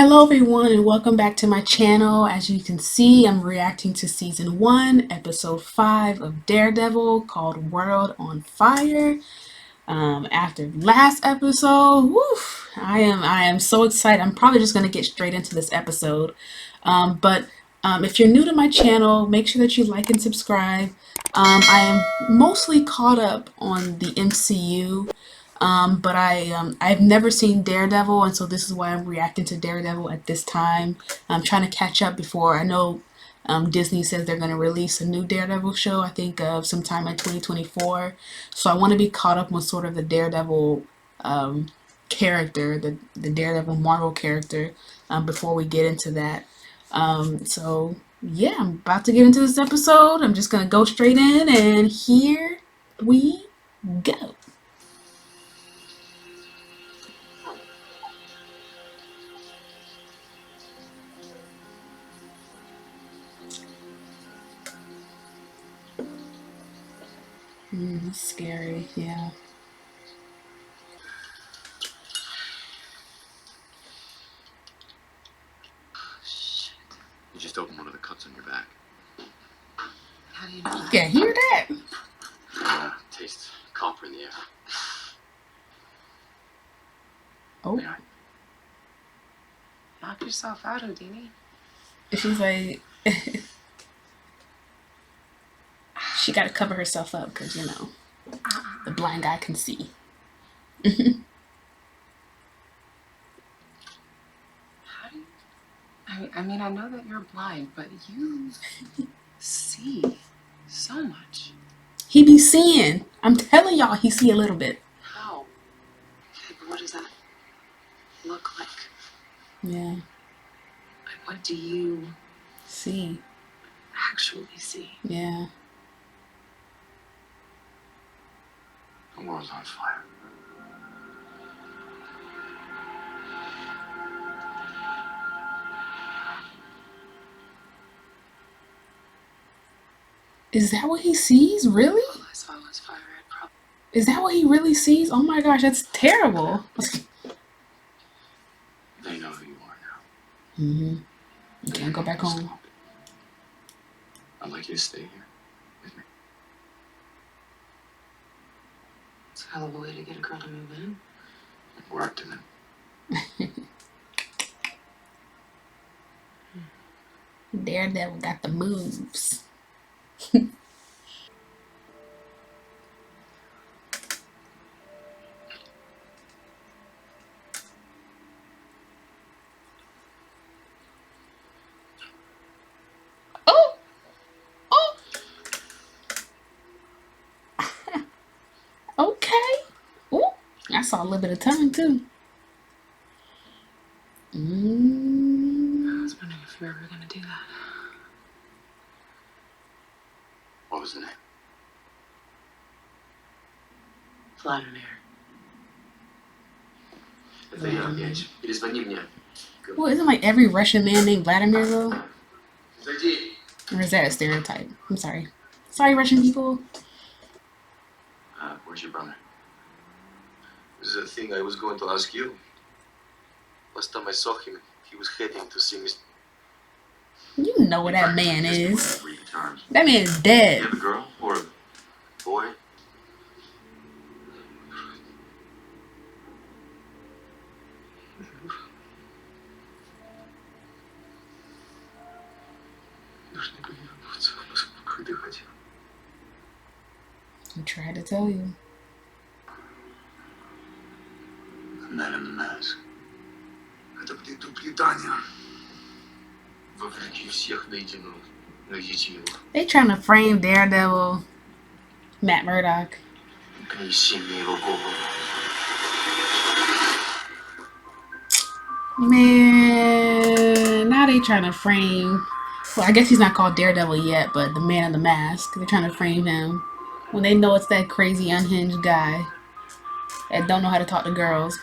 Hello everyone and welcome back to my channel. As you can see, I'm reacting to season 1, episode 5 of Daredevil called World on Fire. After last episode, woof, I am so excited. I'm probably just gonna get straight into this episode. But if you're new to my channel, make sure that you like and subscribe. I am mostly caught up on the MCU. I've never seen Daredevil, and so this is why I'm reacting to Daredevil at this time. I'm trying to catch up before I know Disney says they're going to release a new Daredevil show. I think sometime in 2024. So I want to be caught up on sort of the Daredevil character, the Daredevil Marvel character, before we get into that. So yeah, I'm about to get into this episode. I'm just gonna go straight in, and here we go. Scary, yeah. You just opened one of the cuts on your back. How do you know that? Yeah, hear that? Taste copper in the air. Oh, May I? Knock yourself out, Houdini. she's like, she got to cover herself up because the blind guy can see. How do you... I know that you're blind, but you see so much. He be seeing. I'm telling y'all, he see a little bit. How? Okay, but what does that look like? Yeah, Like, what do you see. actually see? Yeah. The world's on fire. Is that what he sees? Really? All I saw was fire. I'd probably... Is that what he really sees? Oh my gosh, that's terrible. They know who you are now. You can't go back home. Stop it. I'd like you to stay here with me. It's a hell of a way to get a girl to move in. It worked, and then Daredevil got the moves. Oh! Oh! Okay. Oh, I saw a little bit of tongue too. I was wondering if you were ever gonna do that. what was the name? Vladimir. Это я, Мяч. Перезвони мне. Well, isn't like every Russian man named Vladimir though? Зайди. Or is that a stereotype? I'm sorry. Sorry, Russian people. Where's your brother? This is the thing I was going to ask you. Last time I saw him, he was heading to see Mr. You know what that man is. Read the terms. That man is You dead. have a girl or a Boy. Нужно вернуться, как ты хотел. I tried to tell you. The man in the mask. Это предупреждение. Вовлеки всех найдено. Найдите его. They trying to frame Daredevil, Matt Murdock. Принеси мне его голову. Man, now they trying to frame. Well, I guess he's not called Daredevil yet, but the man in the mask. They're trying to frame him when they know it's that crazy unhinged guy that don't know how to talk to girls.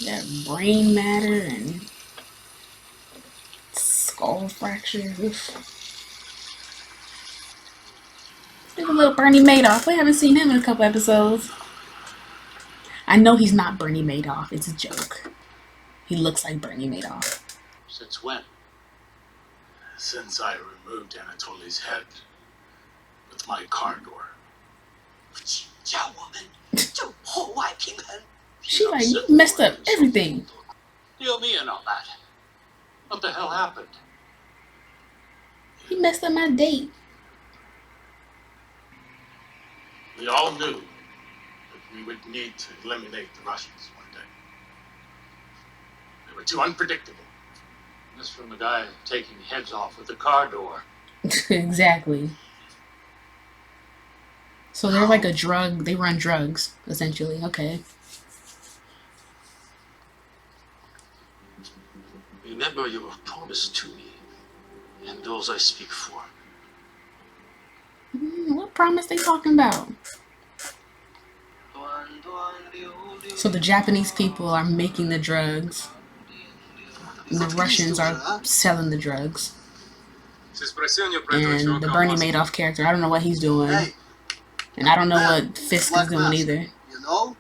That brain matter and skull fracture. Oof. Like a little Bernie Madoff. We haven't seen him in a couple episodes. I know he's not Bernie Madoff. It's a joke. He looks like Bernie Madoff. Since when? Since I removed Anatoly's head with my car door. She like, you messed up everything. Deal me in on that. What the hell happened? He messed up my date. We all knew that we would need to eliminate the Russians one day. They were too unpredictable. This from the guy taking heads off with the car door. Exactly. So they're like a drug. They run drugs, essentially. Okay. Remember your promise to me, and those I speak for. What promise they talking about? So the Japanese people are making the drugs. And the Russians are selling the drugs. And the Bernie Madoff character, I don't know what he's doing. And I don't know what Fisk is doing either. You know?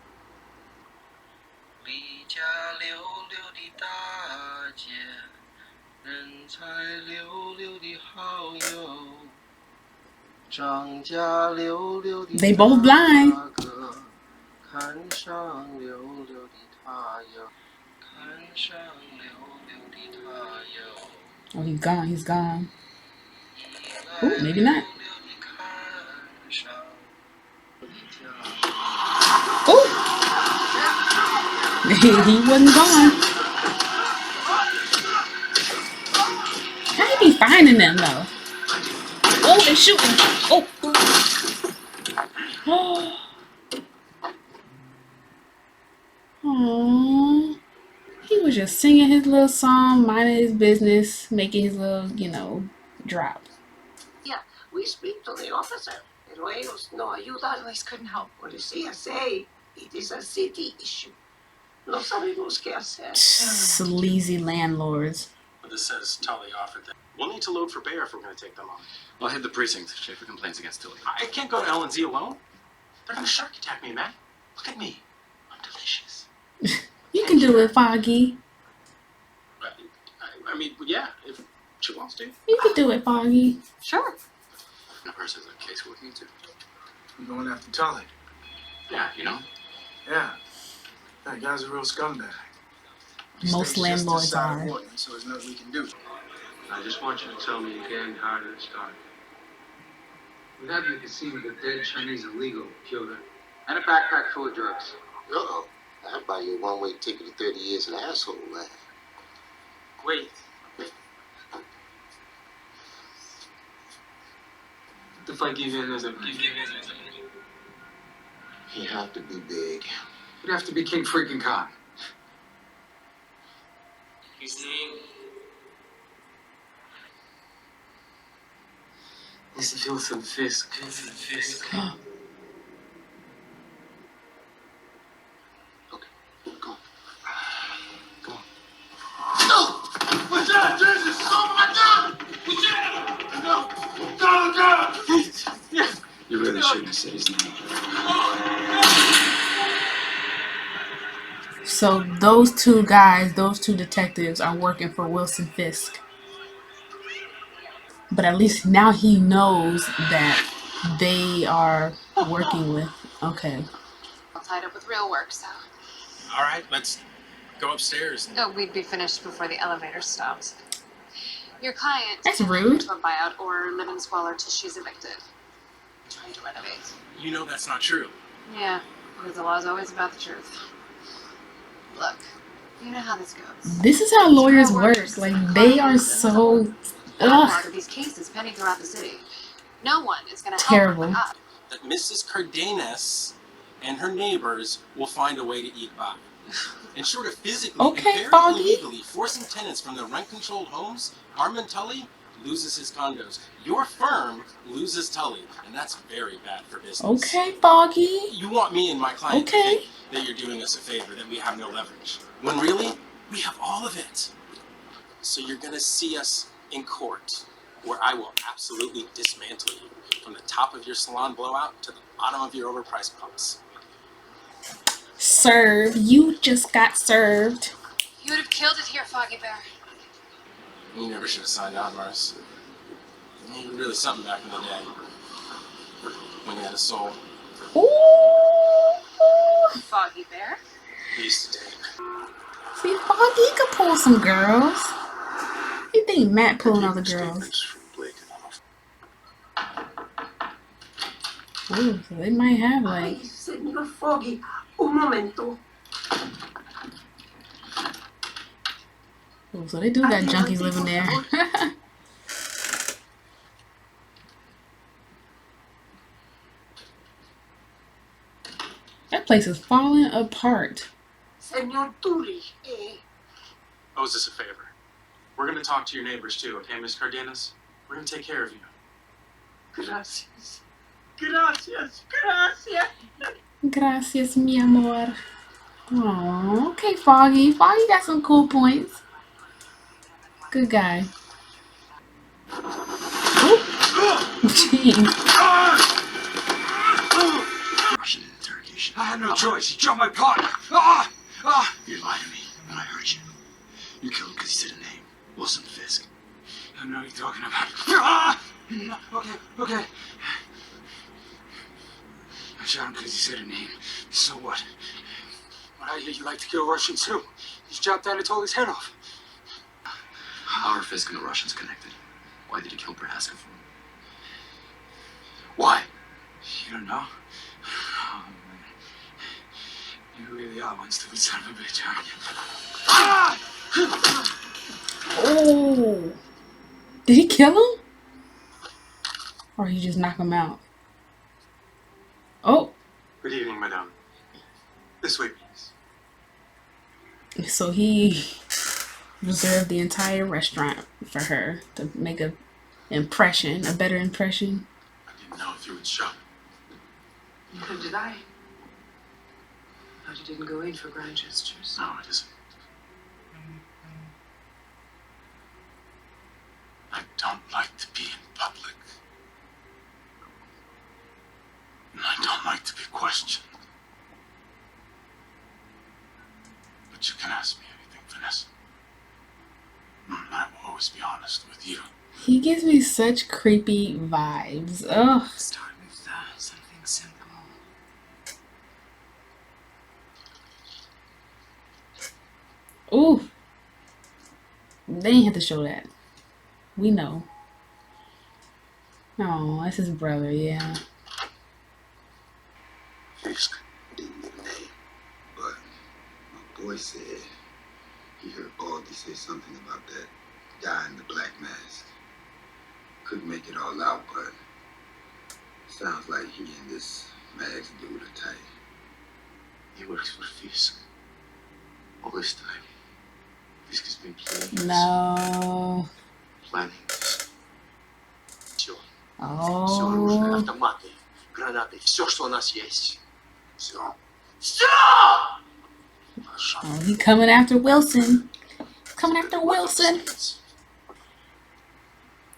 They both blind. Oh, he's gone. He's gone. Oh, maybe not. Oh, he wasn't gone. How he be finding them though? Oh, they're shooting. Oh. Aww. He was just singing his little song, minding his business, making his little, drop. Yeah, we speak to the officer. Pero ellos no ayudan. Police couldn't help. Policía say it is a city issue. No sabemos qué hacer. Sleazy landlords. This says Tully offered them. We'll need to load for bear if we're going to take them on. Well, I hit the precinct. Check for complaints against Tilly. I can't go to L&Z alone. They're going to shark attack me, man. Look at me. I'm delicious. You can do it, Foggy. I mean, yeah, if she wants to. You can do it, Foggy. Sure. No person is a case we're looking into. I'm going after Tully. Yeah, you know? Yeah. That guy's a real scumbag. Most landlords are. So there's nothing we can do. I just want you to tell me again how did it start. We have you conceived of a dead Chinese illegal, Kyoto, and a backpack full of drugs. Uh-oh. I'll buy you a one-way ticket to 30 years in asshole land. Wait. If I give you as a He have to be big. You'd have to be King freaking Kong. You see, This is Wilson Fisk. What's that, Jesus? Oh my God! No! You really shouldn't have said his name. So those two guys, those two detectives are working for Wilson Fisk. But at least now he knows that they are working with. Okay. All tied up with real work, so. All right, let's go upstairs. Oh, we'd be finished before the elevator stopped. Your client That's can't enter rude. into a buyout or live in squalor till she's evicted. Trying to renovate. You know that's not true. Yeah, because the law's always about the truth. Look, you know how this goes. This is how lawyers work. Like, they are so. A lot Ugh. of these cases pending throughout the city. No one is going to Terrible. help her up. That Mrs. Cardenas and her neighbors will find a way to eat by. And short of physically Okay, and very Foggy. illegally forcing tenants from their rent-controlled homes, Armand Tully loses his condos. Your firm loses Tully, and that's very bad for business. Okay, Foggy. You want me and my client Okay. to think that you're doing us a favor, that we have no leverage. When really, we have all of it. So you're gonna see us in court. where I will absolutely dismantle you from the top of your salon blowout to the bottom of your overpriced pumps. Serve. You just got served. You would have killed it here, Foggy Bear. You never should have signed on, Mars. You were really something back in the day. When you had a soul. Ooh. Foggy Bear? He's dead. See, Foggy could pull some girls. You think Matt pulling all the girls? Ooh, so they might have Ay, like. señor Foggy, un momento. Ooh, so they do got junkies living there. That place is falling apart. Señor Turi, Oh, is this a favor? We're gonna talk to your neighbors too, okay, Miss Cardenas? We're gonna take care of you. gracias. Gracias, gracias. Gracias, mi amor. Oh, okay, Foggy. Foggy got some cool points. Good guy. Jeez. Russian interrogation. I had no choice. He jumped my partner. Ah! Ah! You lied to me when I heard you. You killed him because he said a name. Wilson Fisk. I know what you're talking about. Ah! Okay. I shot him because he said a name. So what? But I hear you like to kill Russians too. He's chopped down and told his head off. How are Fisk and the Russians connected? Why did he kill Prohaska for him? Why? You don't know? Oh, man. You really are one stupid son of a bitch, aren't you? Ah! Oh. Did he kill him? Or he just knock him out? Oh. Good evening, madame. This way, please. So he reserved the entire restaurant for her to make a better impression. I didn't know if you would shop. Neither did I. But you didn't go in for grand gestures. No, it isn't. I don't like to be in public. And I don't like to be questioned. But you can ask me anything, Vanessa. And I will always be honest with you. He gives me such creepy vibes. Ugh. Start with something simple. Ooh. They ain't have to show that. We know. Oh, that's his brother, yeah. Fisk didn't give a name, but my boy said he heard Baldy say something about that guy in the black mask. Couldn't make it all out, but sounds like he and this Max dude are tight. He works for Fisk. All this time, Fisk has been planning. No. Planning this. Все. Oh. Оружие, автоматы, гранаты, все, что у нас есть. Все. Oh, he coming after Wilson. Coming after Wilson.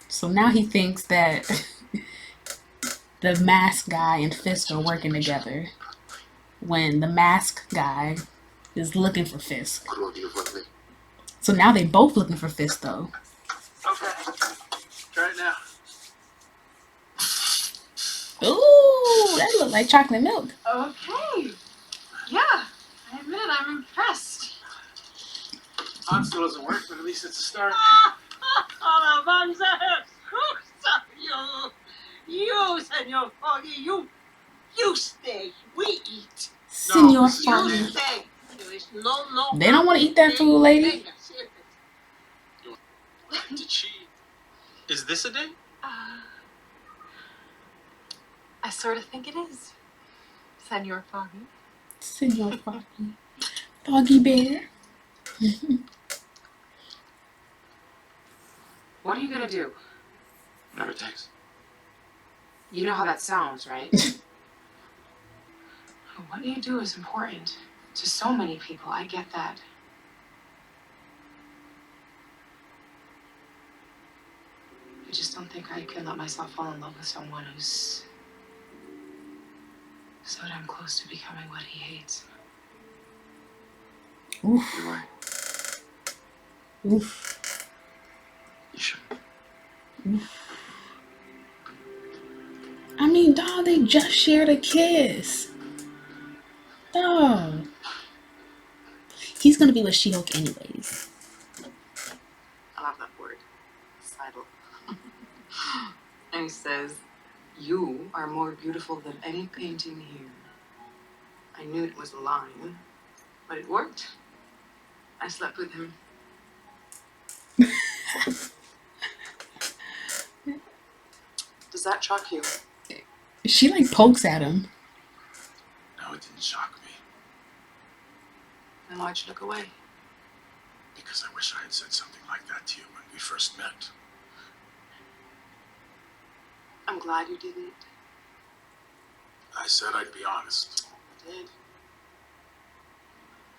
So now he thinks that the mask guy and Fisk are working together when the mask guy is looking for Fisk. So now they both looking for Fisk though. Okay. Try it now. Ooh, that looked like chocolate milk. Okay. Yeah, I admit I'm impressed. Hot still doesn't work, but at least it's a start. You, Senor Foggy, you stay. We eat. Senor No, You Foggy. stay. There is no. They don't want to eat that food, lady. Venga, siéntate. Did she? Is this a date? I sort of think it is, Senor Foggy. Senor Foggy. Foggy Bear. What are you gonna do? Whatever it takes. You know how that sounds, right? What you do is important to so many people. I get that. It just just don't think I can let myself fall in love with someone who's so damn close to becoming what he hates. Oof. You're right. Oof. You should. I mean, dog, they just shared a kiss. Dog. He's gonna be with She-Hulk anyways. I love that word. Sidle. And he says, "You are more beautiful than any painting here." I knew it was a line, but it worked. I slept with him. Does that shock you? She like pokes at him. No, it didn't shock me. Then why'd you look away? Because I wish I had said something like that to you when we first met. I'm glad you didn't. I said I'd be honest. I did.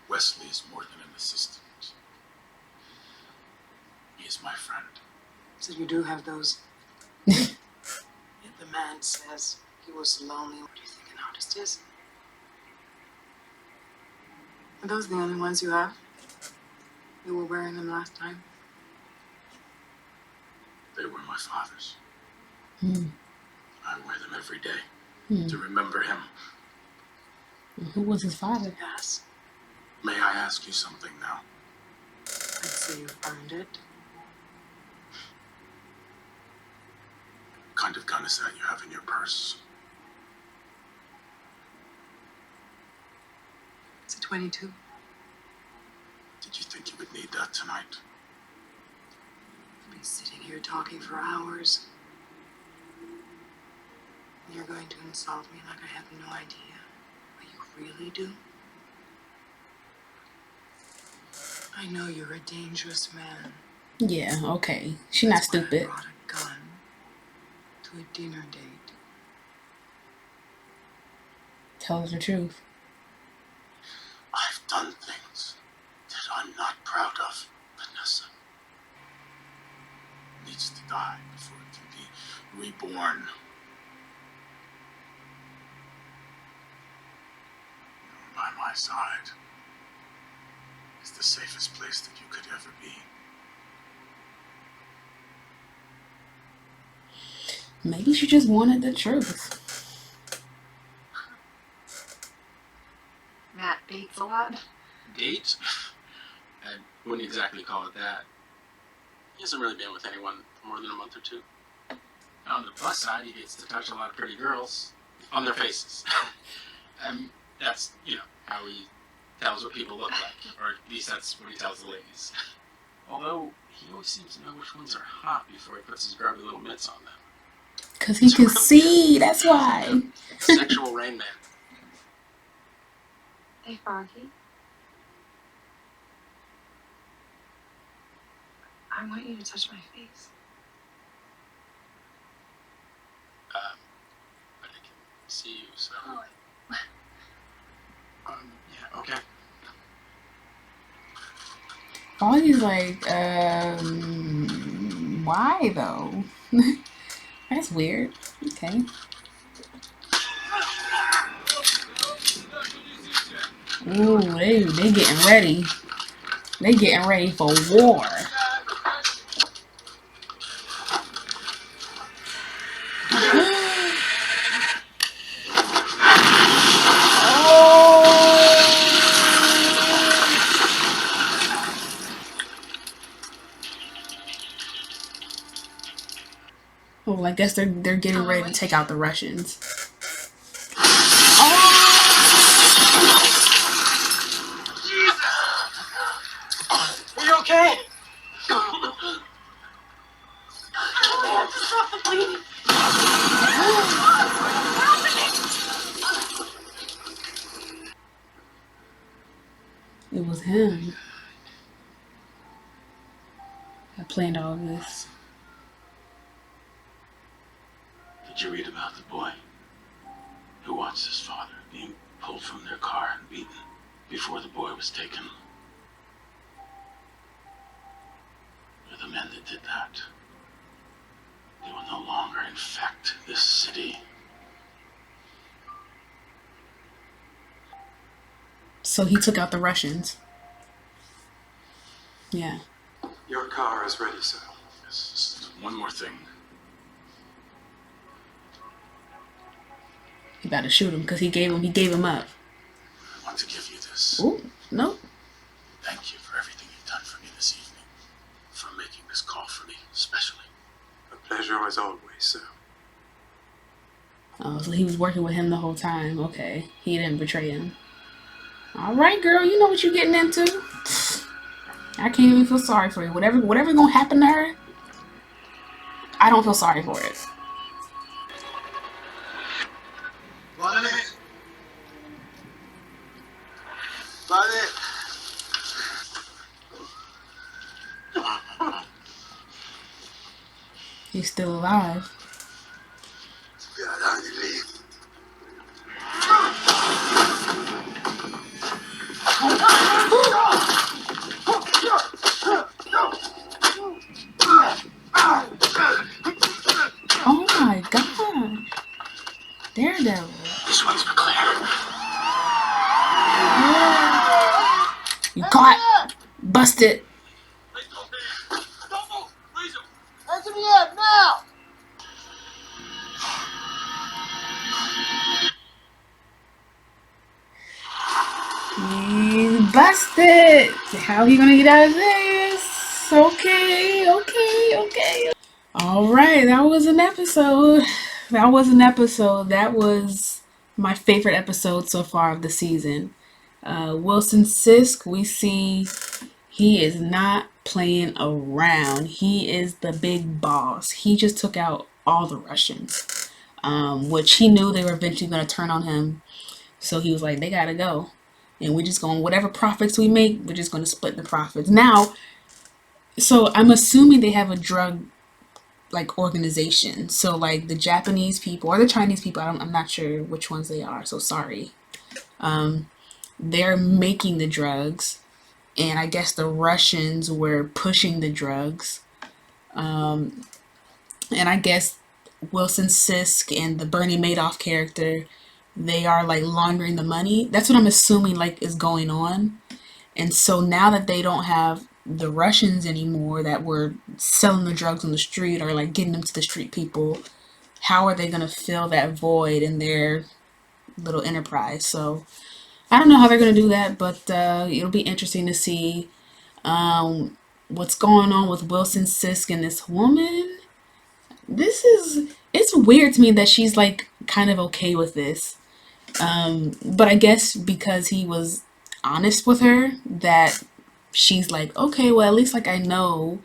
Wesley is more than an assistant. He is my friend. So you do have those. Yet the man says he was lonely. What do you think an artist is? Are those the only ones you have? You were wearing them last time? They were my father's. Hmm. I wear them every day Hmm. to remember him. Who was his father? Yes. May I ask you something now? I'd say you've earned it. What kind of gun is that you have in your purse? It's a 22. Did you think you would need that tonight? We've been sitting here talking for hours. And you're going to insult me like I have no idea what you really do? I know you're a dangerous man. Yeah, okay. She's not That's why I stupid. brought a gun to a dinner date. Tell her the truth. I've done things that I'm not proud of. Vanessa needs to die before it can be reborn. By my side is the safest place that you could ever be. Maybe she just wanted the truth. Matt dates a lot. Date? I wouldn't exactly call it that. He hasn't really been with anyone for more than a month or two. On the plus side, he gets to touch a lot of pretty girls on their faces. That's, how he tells what people look like, or at least that's what he tells the ladies. Although, he always seems to know which ones are hot before he puts his grubby little mitts on them. Because he can see, that's why. Sexual Rain Man. Hey, Froggy. I want you to touch my face. But I can see you, so... yeah, okay. Froggy's like, why though? That's weird. Okay. Ooh, they getting ready. They getting ready for war. Oh, I guess they're getting ready to take out the Russians. Are you okay? Stop the bleeding. It was him that planned all this. Did you read about the boy who watched his father being pulled from their car and beaten before the boy was taken? They're the men that did that. They will no longer infect this city. So he took out the Russians. Yeah. Your car is ready, sir. Just one more thing. He about to shoot him because he gave him up. I want to give you this. Oh, no. Thank you for everything you've done for me this evening. For making this call for me, especially. A pleasure as always, sir. Oh, so he was working with him the whole time. Okay. He didn't betray him. All right, girl. You know what you're getting into. I can't even feel sorry for you. Whatever's gonna happen to her, I don't feel sorry for it. Vale. Vale. He's still alive. Oh my god. Daredevil. This one's for Claire. You caught. Busted. Don't move! Freeze him! Answer me up now! He's busted. How he gonna get out of this? Okay. All right, that was an episode. That was my favorite episode so far of the season. Wilson Fisk, we see he is not playing around. He is the big boss. He just took out all the Russians, which he knew they were eventually going to turn on him. So he was like, they got to go. And we're just going, whatever profits we make, we're just going to split the profits. Now, so I'm assuming they have a drug like organization. So like the Japanese people or the Chinese people, I'm not sure which ones they are. So sorry. They're making the drugs. And I guess the Russians were pushing the drugs. And I guess Wilson Fisk and the Bernie Madoff character, they are like laundering the money. That's what I'm assuming like is going on. And so now that they don't have the Russians anymore that were selling the drugs on the street or like getting them to the street people, how are they going to fill that void in their little enterprise? So I don't know how they're going to do that, but it'll be interesting to see what's going on with Wilson Fisk and this woman. It's weird to me that she's like kind of okay with this. But I guess because he was honest with her, that she's like, okay, well, at least like I know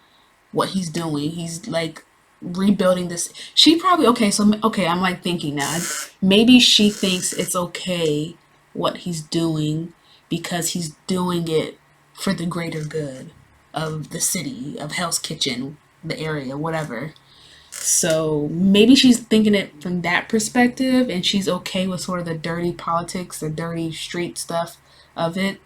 what he's doing. He's like rebuilding this. She probably, okay, I'm like thinking now, maybe she thinks it's okay what he's doing because he's doing it for the greater good of the city, of Hell's Kitchen, the area, whatever. So maybe she's thinking it from that perspective and she's okay with sort of the dirty politics, the dirty street stuff of it.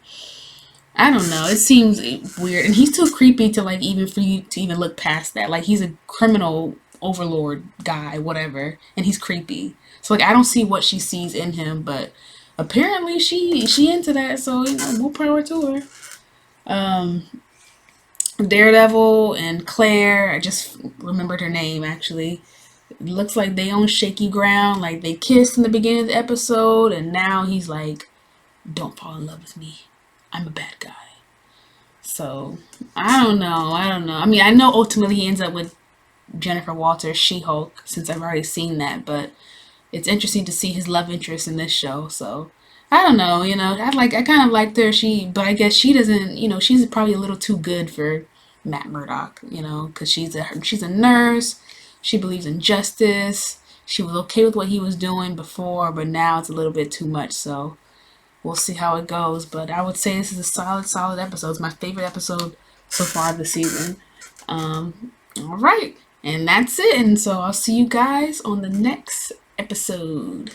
I don't know. It seems weird. And he's too creepy to like even for you to even look past that. Like he's a criminal overlord guy, whatever. And he's creepy. So like I don't see what she sees in him, but apparently she into that, so you know, more power to her. Daredevil and Claire, I just remembered her name actually. It looks like they on shaky ground, like they kissed in the beginning of the episode, and now he's like, don't fall in love with me. I'm a bad guy. So I don't know. I mean, I know ultimately he ends up with Jennifer Walters, She-Hulk, since I've already seen that, but it's interesting to see his love interest in this show. So I don't know, you know, I kind of liked her. But I guess she doesn't, you know, she's probably a little too good for Matt Murdock, you know, because she's a nurse. She believes in justice. She was okay with what he was doing before, but now it's a little bit too much. So we'll see how it goes. But I would say this is a solid episode. It's my favorite episode so far of the season. All right. And that's it. And so I'll see you guys on the next episode.